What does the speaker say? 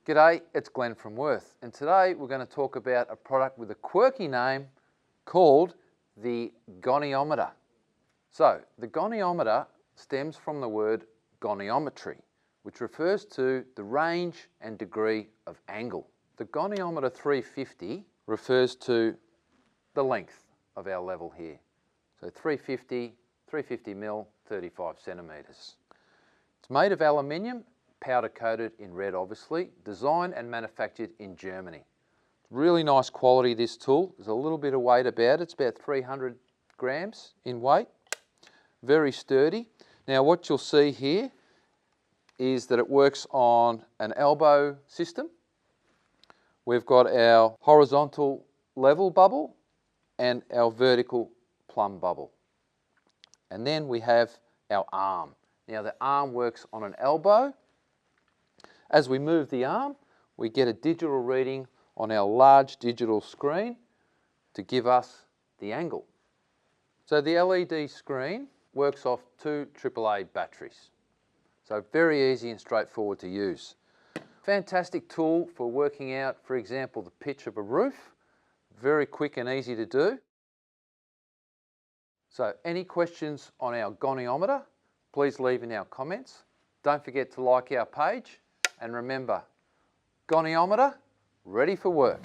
G'day, it's Glenn from Wurth, and today we're going to talk about a product with a quirky name called the Goniometer. So, the Goniometer stems from the word goniometry, which refers to the range and degree of angle. The Goniometer 350 refers to the length of our level here. So 350 mil, 35 centimetres. It's made of aluminium, powder coated in red obviously, designed and manufactured in Germany. Really nice quality, this tool. There's a little bit of weight about it. It's about 300 grams in weight. Very sturdy. Now what you'll see here is that it works on an elbow system. We've got our horizontal level bubble and our vertical plumb bubble. And then we have our arm. Now the arm works on an elbow. As we move the arm, we get a digital reading on our large digital screen to give us the angle. So the LED screen works off 2 AAA batteries. So very easy and straightforward to use. Fantastic tool for working out, for example, the pitch of a roof. Very quick and easy to do. So any questions on our goniometer, please leave in our comments. Don't forget to like our page. And remember, goniometer, ready for work.